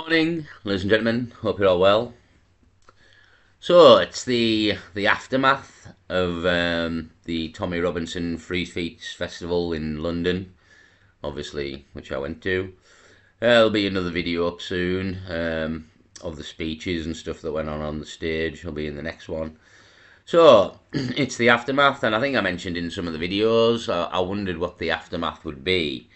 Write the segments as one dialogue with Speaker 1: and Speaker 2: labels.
Speaker 1: Morning, ladies and gentlemen. Hope you're all well. So it's the aftermath of the Tommy Robinson Free Speech Festival in London, obviously, which I went to. There'll be another video up soon of the speeches and stuff that went on the stage. I'll be in the next one. So it's the aftermath, and I think I mentioned in some of the videos. I wondered what the aftermath would be.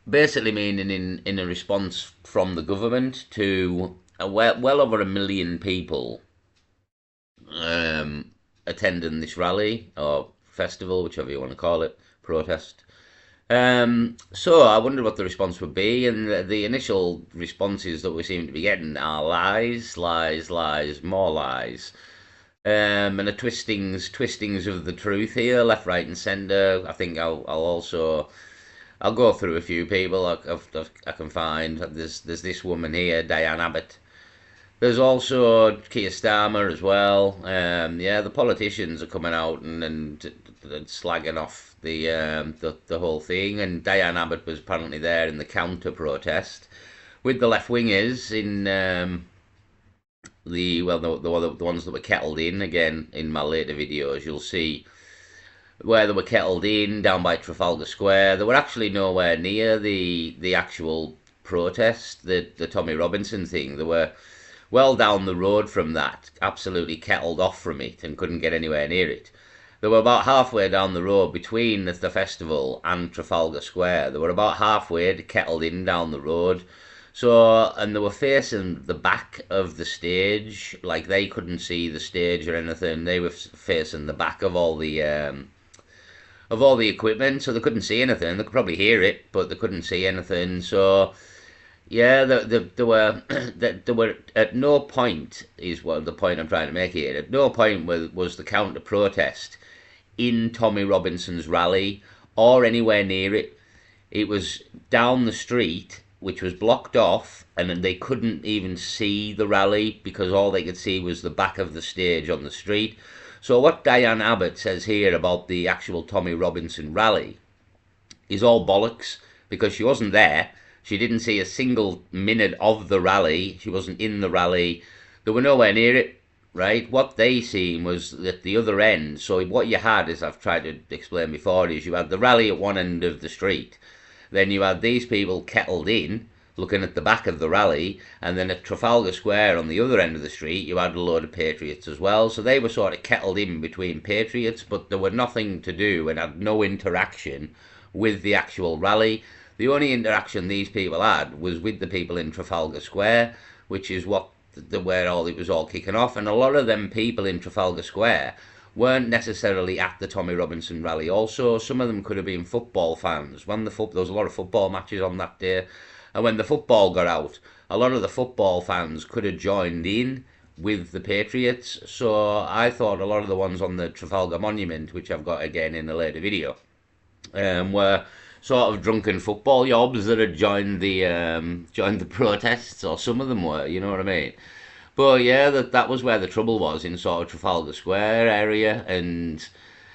Speaker 1: Basically, meaning in a response from the government to well over 1 million people attending this rally or festival, whichever you want to call it, protest. So I wondered what the response would be, and the initial responses that we seem to be getting are lies, lies, lies, more lies. And the twistings of the truth here, left, right, and centre. I think I'll go through a few people I can find. There's this woman here, Diane Abbott. There's also Keir Starmer as well. Yeah, the politicians are coming out and slagging off the whole thing. And Diane Abbott was apparently there in the counter protest with the left wingers in the ones that were kettled in. Again, in my later videos, you'll see where they were kettled in down by Trafalgar Square. They were actually nowhere near the actual protest, the Tommy Robinson thing. They were well down the road from that, absolutely kettled off from it and couldn't get anywhere near it. They were about halfway down the road between the festival and Trafalgar Square. They were about halfway kettled in down the road. So, and they were facing the back of the stage, like they couldn't see the stage or anything. They were facing the back of all the equipment, so they couldn't see anything. They could probably hear it, but they couldn't see anything. So, yeah, there were there were at no point is what the point I'm trying to make here. At no point was the counter protest in Tommy Robinson's rally or anywhere near it. It was down the street, which was blocked off, and they couldn't even see the rally because all they could see was the back of the stage on the street. So what Diane Abbott says here about the actual Tommy Robinson rally is all bollocks, because she wasn't there. She didn't see a single minute of the rally. She wasn't in the rally. They were nowhere near it, right? What they seen was at the other end. So what you had, as I've tried to explain before, is you had the rally at one end of the street. Then you had these people kettled in, looking at the back of the rally, and then at Trafalgar Square on the other end of the street you had a load of patriots as well. So they were sort of kettled in between patriots, but there were nothing to do and had no interaction with the actual rally. The only interaction these people had was with the people in Trafalgar Square, which is where it was all kicking off. And a lot of them people in Trafalgar Square weren't necessarily at the Tommy Robinson rally. Also, some of them could have been football fans. There was a lot of football matches on that day, and when the football got out, a lot of the football fans could have joined in with the Patriots. So I thought a lot of the ones on the Trafalgar Monument, which I've got again in a later video, were sort of drunken football yobs that had joined the protests, or some of them were, you know what I mean? But yeah, that was where the trouble was, in sort of Trafalgar Square area, and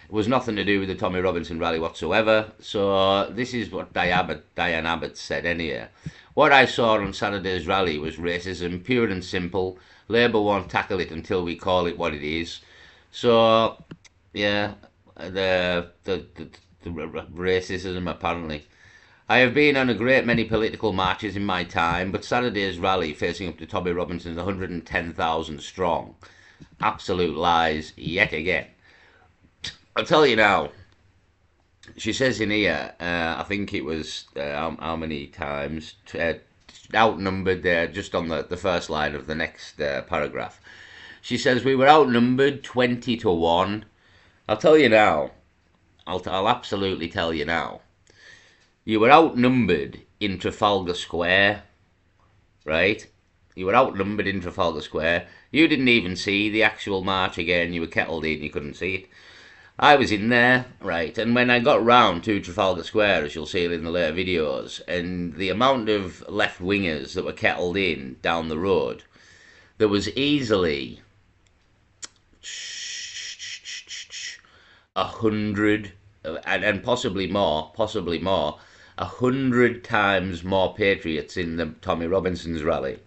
Speaker 1: it was nothing to do with the Tommy Robinson rally whatsoever. So this is what Diane Abbott said anyhow. What I saw on Saturday's rally was racism, pure and simple. Labour won't tackle it until we call it what it is. So yeah, the racism apparently. I have been on a great many political marches in my time, but Saturday's rally facing up to Tommy Robinson's 110,000 strong. Absolute lies yet again. I'll tell you now. She says in here, I think it was how many times, outnumbered there, just on the first line of the next paragraph. She says, we were outnumbered 20 to 1. I'll tell you now. I'll absolutely tell you now. You were outnumbered in Trafalgar Square, right? You were outnumbered in Trafalgar Square. You didn't even see the actual march again. You were kettled in, you couldn't see it. I was in there, right? And when I got round to Trafalgar Square, as you'll see in the later videos, and the amount of left-wingers that were kettled in down the road, there was easily 100, and possibly more, 100 times more patriots in the Tommy Robinson's rally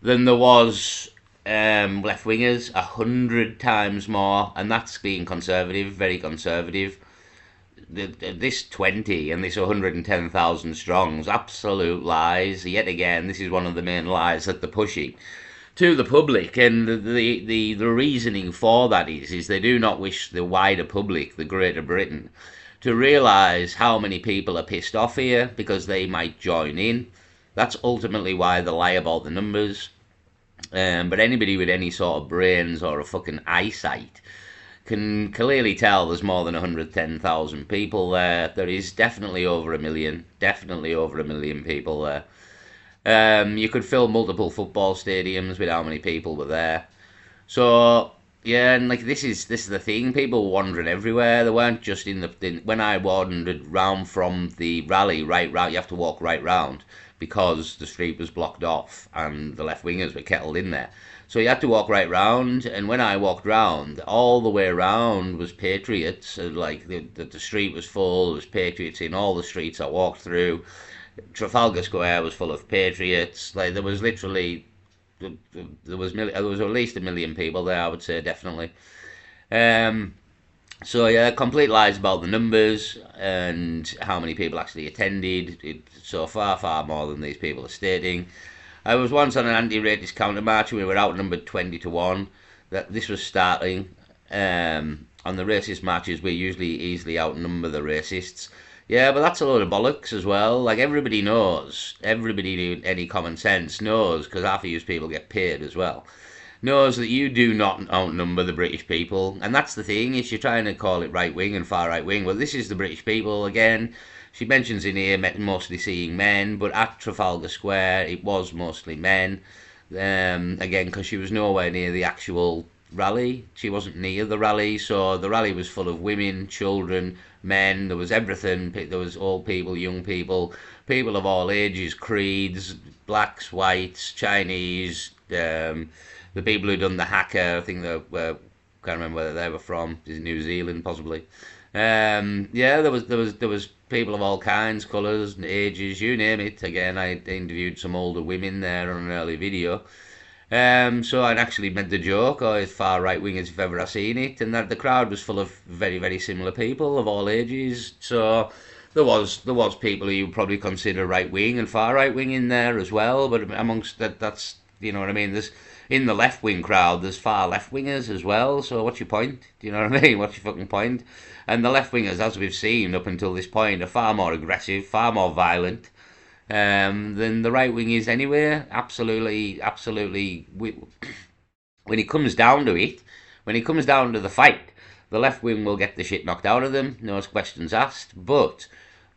Speaker 1: than there was left wingers. 100 times more, and that's being conservative, very conservative. This 20 and this 110,000 strongs, absolute lies. Yet again, this is one of the main lies that they're pushing to the public, and the reasoning for that is they do not wish the wider public, the Greater Britain, to realise how many people are pissed off here because they might join in. That's ultimately why they lie about the numbers. But anybody with any sort of brains or a fucking eyesight can clearly tell there's more than 110,000 people there. There is definitely over a million people there. You could fill multiple football stadiums with how many people were there. So yeah, and like this is the thing. People were wandering everywhere. They weren't just when I wandered round from the rally right round. You have to walk right round because the street was blocked off and the left wingers were kettled in there. So you had to walk right round, and when I walked round, all the way around was patriots. Like the street was full. There was patriots in all the streets I walked through. Trafalgar Square was full of patriots. Like there was literally, there was at least 1 million people there. I would say definitely. So yeah, complete lies about the numbers and how many people actually attended. So far more than these people are stating. I was once on an anti-racist counter march and we were outnumbered 20-1. That this was starting. On the racist marches, we usually easily outnumber the racists. Yeah, but that's a load of bollocks as well. Like everybody knows, everybody with any common sense knows, because half of you people get paid as well, knows that you do not outnumber the British people. And that's the thing, is you're trying to call it right wing and far right wing. Well, this is the British people again. She mentions in here mostly seeing men, but at Trafalgar Square it was mostly men. Again, because she was nowhere near the actual rally. She wasn't near the rally, so the rally was full of women, children, men. There was everything. There was old people, young people, people of all ages, creeds, blacks, whites, Chinese, the people who done the haka. I think they were, can't remember where they were from. New Zealand, possibly. Yeah, there was people of all kinds, colours, ages, you name it. Again, I interviewed some older women there on an early video. So I'd actually made the joke, or as far right wingers if ever I seen it, and that the crowd was full of very, very similar people of all ages. So there was people who you probably consider right wing and far right wing in there as well. But amongst that's you know what I mean. There's in the left wing crowd, there's far left wingers as well. So what's your point? Do you know what I mean? What's your fucking point? And the left wingers, as we've seen up until this point, are far more aggressive, far more violent than the right wing is anyway. Absolutely, absolutely. When it comes down to it, when it comes down to the fight, the left wing will get the shit knocked out of them, no questions asked. But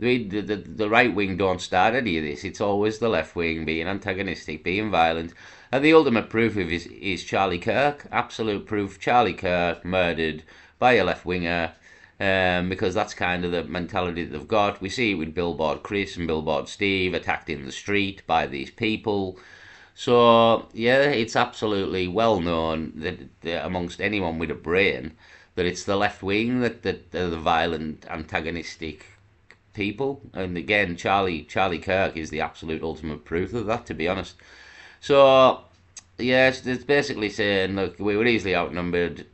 Speaker 1: the right wing don't start any of this. It's always the left wing being antagonistic, being violent. And the ultimate proof of it is Charlie Kirk. Absolute proof. Charlie Kirk murdered by a left winger. Because that's kind of the mentality that they've got. We see it with Billboard Chris and Billboard Steve attacked in the street by these people. So yeah, it's absolutely well known that amongst anyone with a brain that it's the left wing that are the violent, antagonistic people. And again, Charlie Kirk is the absolute ultimate proof of that, to be honest. So yes, it's basically saying, look, we were easily outnumbered.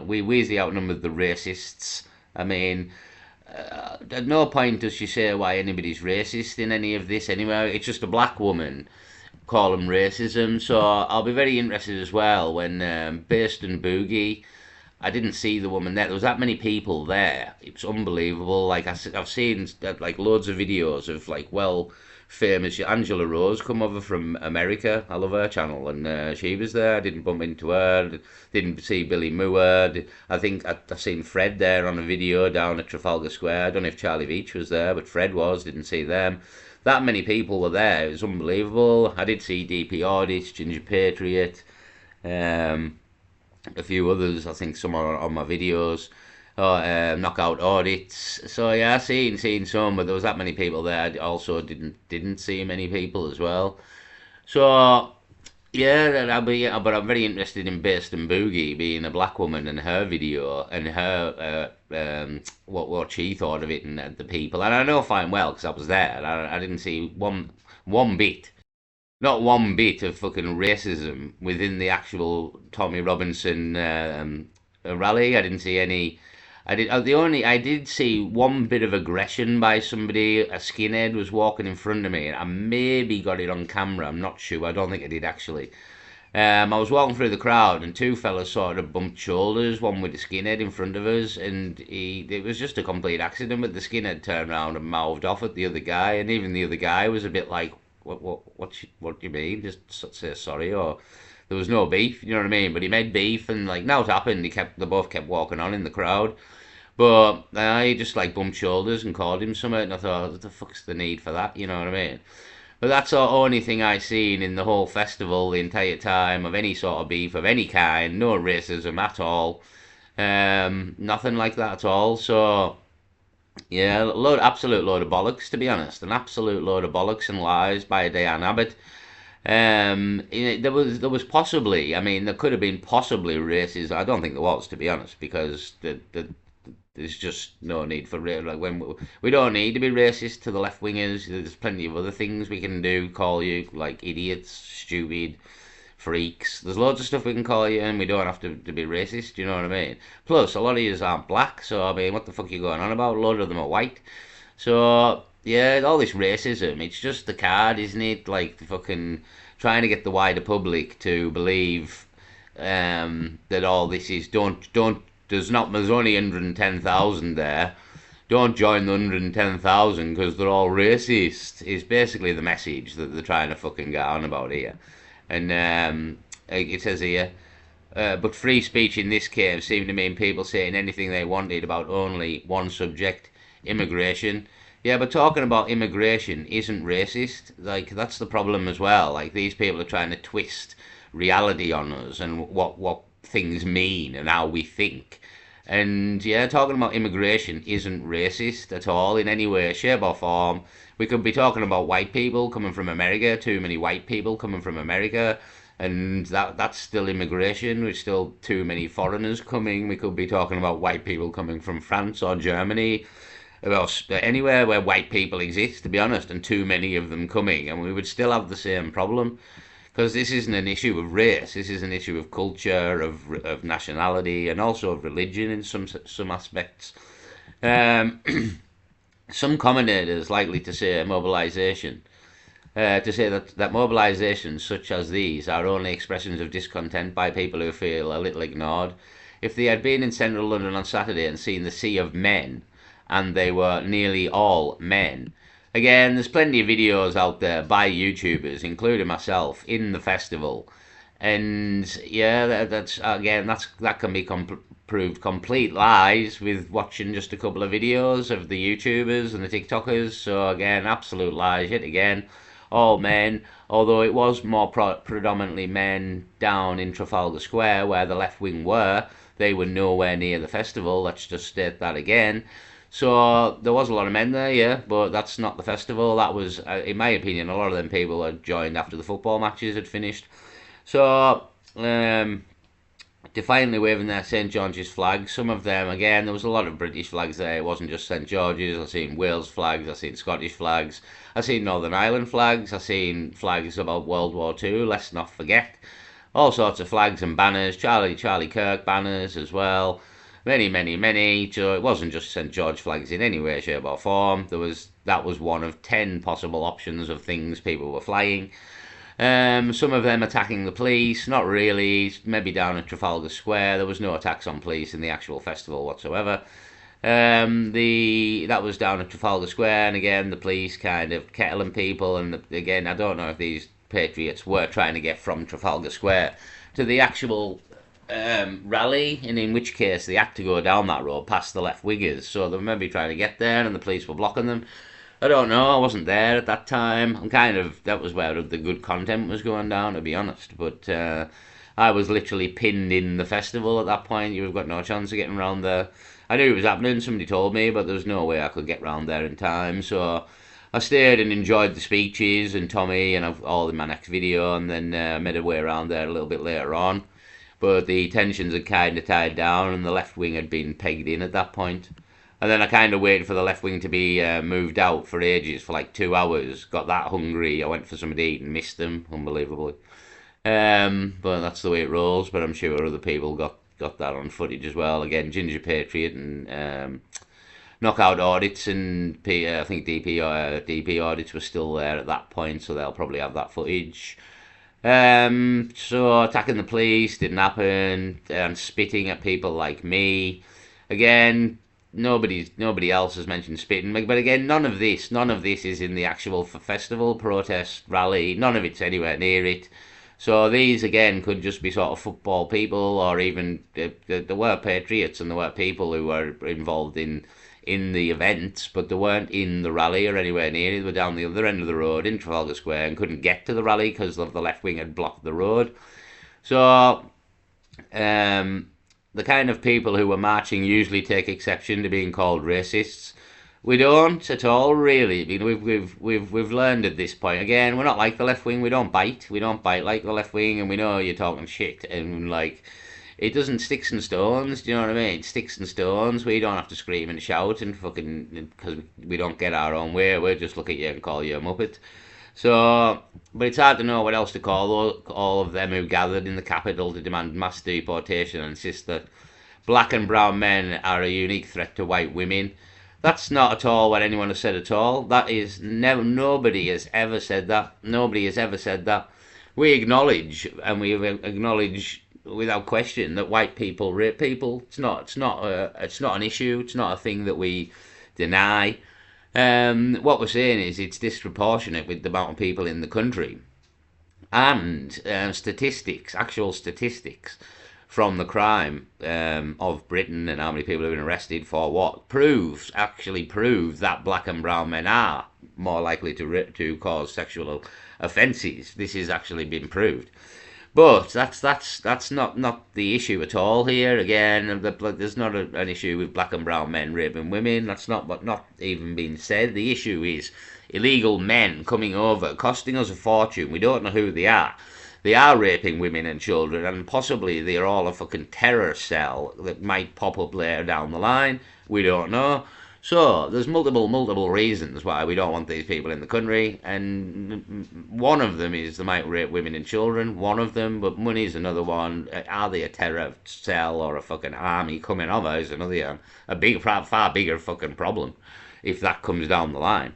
Speaker 1: We easily outnumbered the racists. I mean, at no point does she say why anybody's racist in any of this anyway. It's just a black woman call them racism. So I'll be very interested as well when Based Boogie. I didn't see the woman there. There was that many people there. It's unbelievable. Like I've seen like loads of videos of like famous Angela Rose come over from America. I love her channel, and she was there. I didn't bump into her. Didn't see Billy Moore. I think I've seen Fred there on a video down at Trafalgar Square. I don't know if Charlie Veach was there, but Fred was. Didn't see them. That many people were there. It was unbelievable. I did see DP Audits, Ginger Patriot, a few others. I think some are on my videos. Knockout Audits. So yeah, seen some, but there was that many people there. I also didn't see many people as well. So Yeah, but I'm very interested in Based and Boogie being a black woman and her video and her what she thought of it and the people. And I know fine well because I was there. I didn't see one bit, not one bit of fucking racism within the actual Tommy Robinson rally. I didn't see any. I did see one bit of aggression by somebody. A skinhead was walking in front of me, and I maybe got it on camera. I'm not sure. I don't think I did actually. I was walking through the crowd, and two fellas sort of bumped shoulders. One with the skinhead in front of us, and it was just a complete accident. But the skinhead turned around and mouthed off at the other guy, and even the other guy was a bit like, what do you mean? Just say sorry, or there was no beef. You know what I mean? But he made beef, and like now it happened. They both kept walking on in the crowd. But I just like bumped shoulders and called him something, and I thought, what the fuck's the need for that? You know what I mean? But that's the only thing I seen in the whole festival the entire time of any sort of beef of any kind. No racism at all. Nothing like that at all. So yeah, absolute load of bollocks to be honest. An absolute load of bollocks and lies by Diane Abbott. There was possibly, I mean, there could have been possibly races. I don't think there was, to be honest, because there's just no need for like when we don't need to be racist to the left wingers. There's plenty of other things we can do. Call you like idiots, stupid, freaks. There's loads of stuff we can call you, and we don't have to be racist. You know what I mean? Plus, a lot of yous aren't black, so I mean, what the fuck are you going on about? A lot of them are white. So yeah, all this racism, it's just the card, isn't it? Like the fucking trying to get the wider public to believe that all this is don't there's only 110,000 there. Don't join the 110,000 because they're all racist. Is basically the message that they're trying to fucking get on about here. And it says here, but free speech in this case seemed to mean people saying anything they wanted about only one subject, immigration. Yeah, but talking about immigration isn't racist. Like that's the problem as well. Like these people are trying to twist reality on us and what things mean and how we think. And yeah, talking about immigration isn't racist at all in any way, shape, or form. We could be talking about white people coming from America, too many white people coming from America, and that's still immigration. There's still too many foreigners coming. We could be talking about white people coming from France or Germany, well, anywhere where white people exist, to be honest, and too many of them coming, and we would still have the same problem. Because this isn't an issue of race. This is an issue of culture, of nationality, and also of religion in some aspects. Um, some commentators likely to say mobilisation, to say that mobilisations such as these are only expressions of discontent by people who feel a little ignored. If they had been in central London on Saturday and seen the sea of men, and they were nearly all men, again, there's plenty of videos out there by YouTubers, including myself, in the festival, and yeah, that can be proved complete lies with watching just a couple of videos of the YouTubers and the TikTokers. So again, absolute lies yet again. All men, although it was more predominantly men down in Trafalgar Square where the left wing were. They were nowhere near the festival. Let's just state that again. So there was a lot of men there, yeah, but that's not the festival. That was, in my opinion, a lot of them people had joined after the football matches had finished. So, defiantly waving their St George's flag. Some of them, again, there was a lot of British flags there. It wasn't just St George's. I've seen Wales flags. I've seen Scottish flags. I've seen Northern Ireland flags. I've seen flags about World War Two. Let's not forget. All sorts of flags and banners. Charlie Kirk banners as well. Many. So it wasn't just St George flags in any way, shape or form. That was one of 10 possible options of things people were flying. Some of them attacking the police, not really. Maybe down at Trafalgar Square, there was no attacks on police in the actual festival whatsoever. That was down at Trafalgar Square, and again the police kind of kettling people. And again, I don't know if these patriots were trying to get from Trafalgar Square to the actual rally, and in which case they had to go down that road past the left wingers. So they were maybe trying to get there, and the police were blocking them. I don't know. I wasn't there at that time. That was where the good content was going down, to be honest. But I was literally pinned in the festival at that point. You've got no chance of getting around there. I knew it was happening. Somebody told me, but there was no way I could get round there in time. So I stayed and enjoyed the speeches and Tommy and all in my next video, and then made a way around there a little bit later on. But the tensions had kind of died down, and the left wing had been pegged in at that point. And then I kind of waited for the left wing to be moved out for ages, for like 2 hours. Got that hungry, I went for something to eat and missed them, unbelievably. But that's the way it rolls. But I'm sure other people got that on footage as well. Again, Ginger Patriot and Knockout Audits and I think DP Audits were still there at that point, so they'll probably have that footage. So attacking the police didn't happen, and spitting at people like me. Again, nobody else has mentioned spitting, but again, none of this is in the actual festival, protest, rally. None of it's anywhere near it. So these again could just be sort of football people, or even there were patriots and there were people who were involved in the events, but they weren't in the rally or anywhere near it. They were down the other end of the road in Trafalgar Square and couldn't get to the rally because the left wing had blocked the road. So the kind of people who were marching usually take exception to being called racists. We don't at all, really. I mean, we've learned at this point. Again, we're not like the left wing. We don't bite. We don't bite like the left wing, and we know you're talking shit. And like, it doesn't sticks and stones. Do you know what I mean? Sticks and stones. We don't have to scream and shout and fucking because we don't get our own way. We'll just look at you and call you a muppet. So, but it's hard to know what else to call all of them who gathered in the capital to demand mass deportation and insist that black and brown men are a unique threat to white women. That's not at all what anyone has said at all. That is never. Nobody has ever said that. Nobody has ever said that. We acknowledge, and we acknowledge without question, that white people rape people. It's not an issue. It's not a thing that we deny. What we're saying is it's disproportionate with the amount of people in the country, and statistics, actual statistics from the crime of Britain and how many people have been arrested for what actually proves that black and brown men are more likely to cause sexual offences. This has actually been proved. But that's not the issue at all here. Again, there's not an issue with black and brown men raping women. That's not even been said. The issue is illegal men coming over, costing us a fortune. We don't know who they are. They are raping women and children, and possibly they're all a fucking terror cell that might pop up later down the line. We don't know. So there's multiple reasons why we don't want these people in the country, and one of them is they might rape women and children. One of them, but money's another one. Are they a terror cell or a fucking army coming over? Is another far bigger fucking problem if that comes down the line.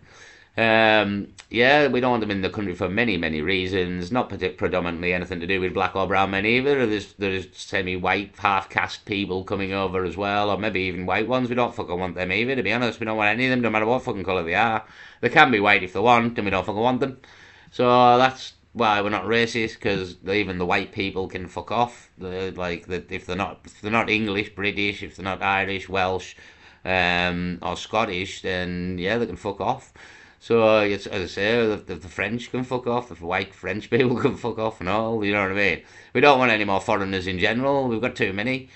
Speaker 1: Yeah, we don't want them in the country for many reasons. Not predominantly anything to do with black or brown men either. There's semi-white, half-caste people coming over as well, or maybe even white ones. We don't fucking want them either, to be honest. We don't want any of them, no matter what fucking colour they are. They can be white if they want, and we don't fucking want them. So that's why we're not racist, because even the white people can fuck off. If they're not English, British, if they're not Irish, Welsh, or Scottish, then yeah, they can fuck off. So, as I say, the French can fuck off, the white French people can fuck off and all, you know what I mean? We don't want any more foreigners in general, we've got too many.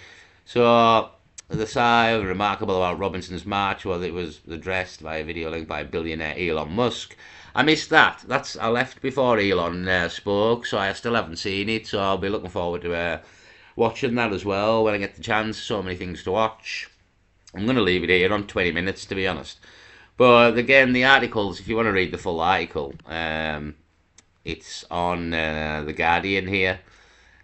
Speaker 1: So, the side remarkable about Robinson's March was it was addressed by a video link by billionaire Elon Musk. I missed that. I left before Elon spoke, so I still haven't seen it, so I'll be looking forward to watching that as well when I get the chance. So many things to watch. I'm going to leave it here on 20 minutes, to be honest. But again, the articles, if you want to read the full article, it's on The Guardian here.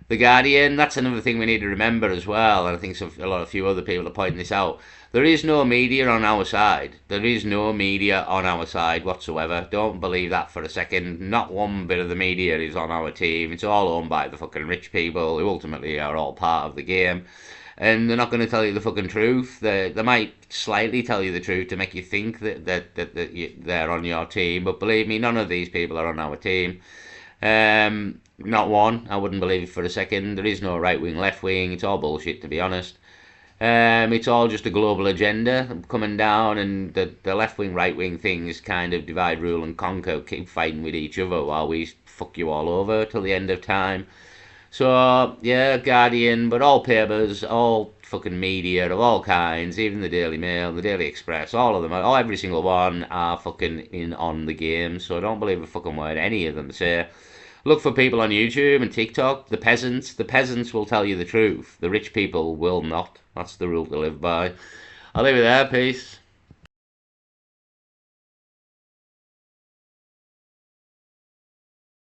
Speaker 1: The Guardian, that's another thing we need to remember as well, and I think a few other people are pointing this out. There is no media on our side. There is no media on our side whatsoever. Don't believe that for a second. Not one bit of the media is on our team. It's all owned by the fucking rich people who ultimately are all part of the game. And they're not going to tell you the fucking truth. They might slightly tell you the truth to make you think that they're on your team. But believe me, none of these people are on our team. Not one. I wouldn't believe it for a second. There is no right wing, left wing. It's all bullshit, to be honest. It's all just a global agenda coming down, and the left wing, right wing things kind of divide, rule, and conquer, keep fighting with each other while we fuck you all over till the end of time. So yeah, Guardian, but all papers, all fucking media of all kinds, even the Daily Mail, the Daily Express, all of them, all every single one are fucking in on the game. So I don't believe a fucking word any of them say. Look for people on YouTube and TikTok. The peasants. The peasants will tell you the truth. The rich people will not. That's the rule to live by. I'll leave it there. Peace.